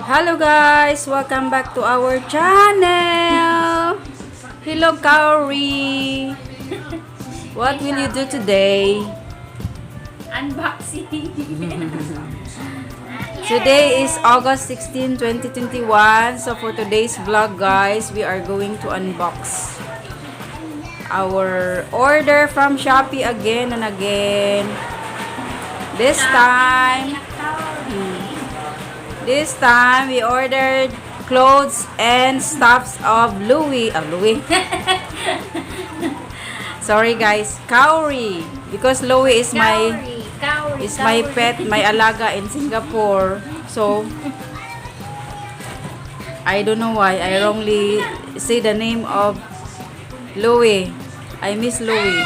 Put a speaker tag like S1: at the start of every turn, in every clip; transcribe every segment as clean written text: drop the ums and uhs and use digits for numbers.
S1: Hello guys, welcome back to our channel. Hello Kaori. What will you do today?
S2: Unboxing.
S1: Today is August 16, 2021. So for today's vlog guys, we are going to unbox our order from Shopee again and again. This time we ordered clothes and stuffs of Louis. Sorry guys, Kaori, because Louis is my pet, my alaga in Singapore. So I don't know why I wrongly say the name of Louis. I miss Louis.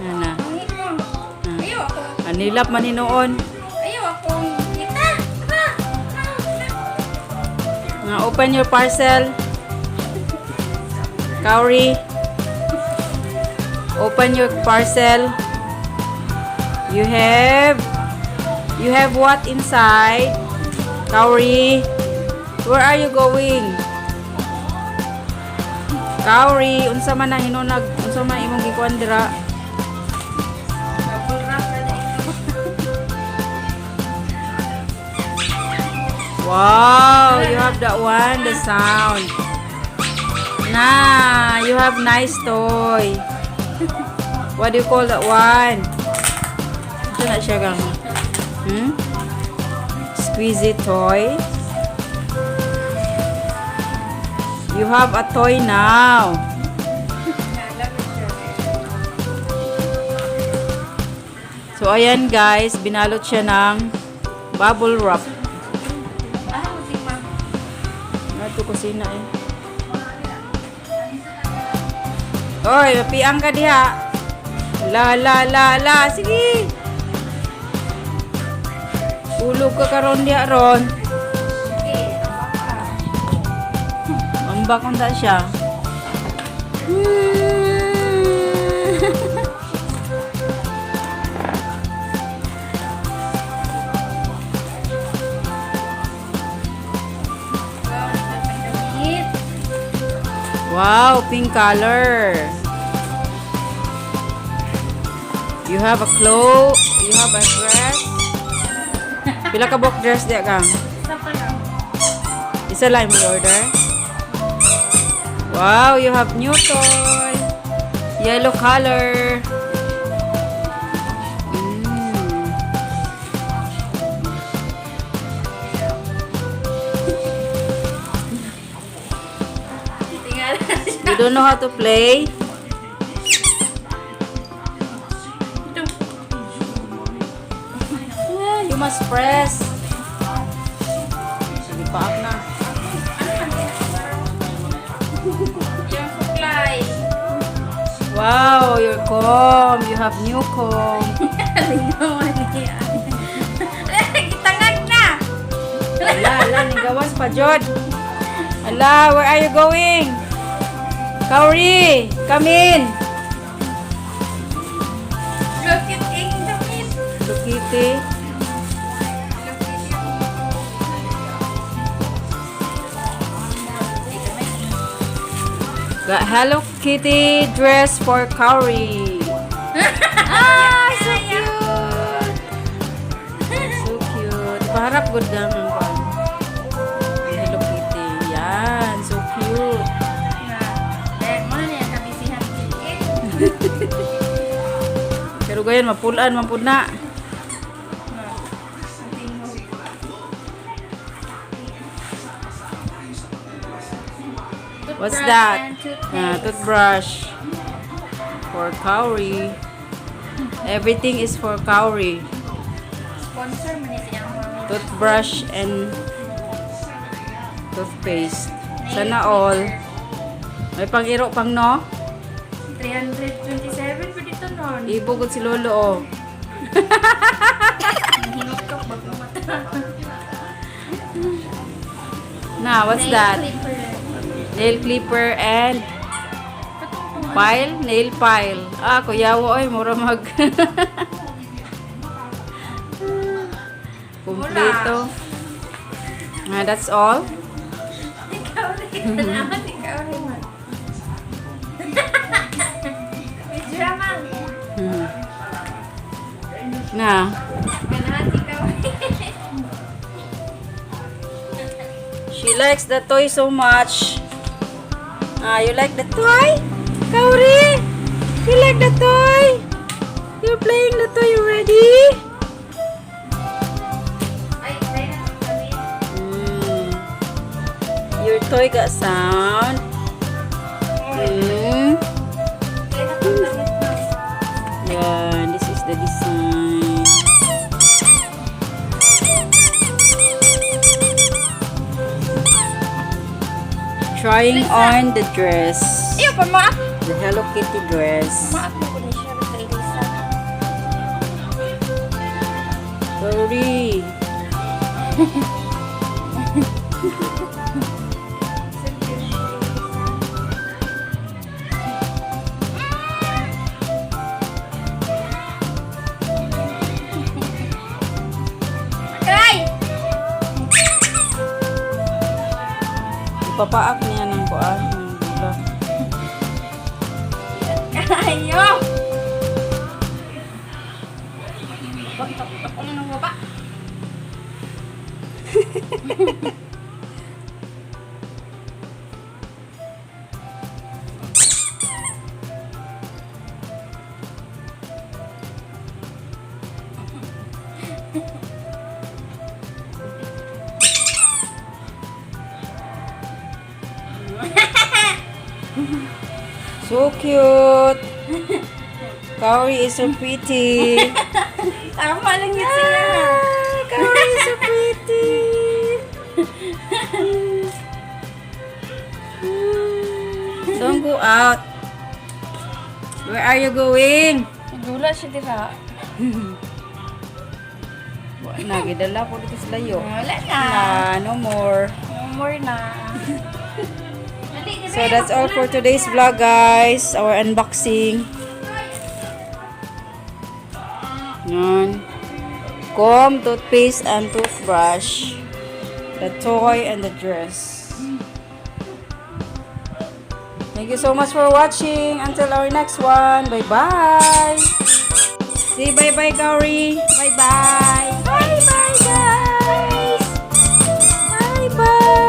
S1: Ana. Anilap man ni noon.
S2: Ayaw akong kita.
S1: Nga, open your parcel. Kaori. Open your parcel. You have what inside? Kaori. Where are you going? Kaori, unsa man na hinunag, unsa man imong gikuan dira? Wow, you have that one, the sound. Nah, you have nice toy. What do you call that one? Ito na siya gang. Squeezy toy. You have a toy now. So, ayan guys, binalot siya ng bubble wrap. Ito kusina eh. Oy, mapiang ka diha. La. Sige. Ulog ka karon diha ron. Ambak unta siya. Wow, pink color. You have a clothes, you have a dress. Pila ka buok dress diya kang? Isa lang mo order. Wow, you have new toy. Yellow color. You don't know how to play? Yeah, you must press. Sige, paak na. Wow, your comb. You have new comb.
S2: Gitangag na.
S1: Ala, nigawas pa, Jod. Ala, where are you going? Kaori, come in.
S2: Look at Ingdamit.
S1: Lukiti. Got Hello Kitty dress for Kaori. So cute. So cute. Paharap good lang ang kwan. Hello Kitty. Yan, so cute. Pero gayon, mapulaan, mapuna. What's that? Toothbrush. For Kaori. Everything is for Kaori.
S2: Sponsor mo niya siyang mga.
S1: Toothbrush and toothpaste. Sana all. May pang-iro pang no?
S2: 327 po dito nun.
S1: Ibugod si Lolo oh.
S2: Hinutok, ba't mata?
S1: Now, what's
S2: Nail
S1: that?
S2: clipper.
S1: Nail clipper and file? Nail file. Ah, kuyawa oy, mura mag... Kompleto. Ah, that's all?
S2: Ikaw rin. Naman, ikaw rin man. Medyo man.
S1: Hmm. Na.
S2: Ganahan, ikaw rin.
S1: She likes the toy so much. Ah, you like the toy? Kaori? You like the toy? You're playing the toy already?
S2: Ay, try na kami.
S1: Your toy got sound.
S2: Try na kami.
S1: Yeah, this is the design. Trying on the dress.
S2: Iyo, pamaak.
S1: The Hello Kitty dress.
S2: Pamaak mo ko na siya sa Elisa.
S1: Sorry.
S2: Cry!
S1: Ipapaak niya ng kuan. Ng bula.
S2: Ayo! Ako na ng baba.
S1: So cute. Kaori is so pretty.
S2: Tama lang yun siya.
S1: Kaori is so pretty. Don't go out. Where are you going?
S2: Dula siya dira.
S1: Wala na, gidala ko dito sa layo.
S2: Wala na.
S1: No more.
S2: No more na.
S1: So that's all for today's vlog, guys. Our unboxing. Yan. Comb, toothpaste, and toothbrush. The toy and the dress. Thank you so much for watching. Until our next one. Bye-bye. Say bye-bye, Kaori. Bye-bye. Bye-bye, guys. Bye-bye.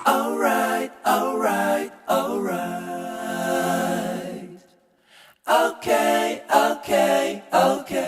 S3: Alright, alright, alright. Okay, okay, okay.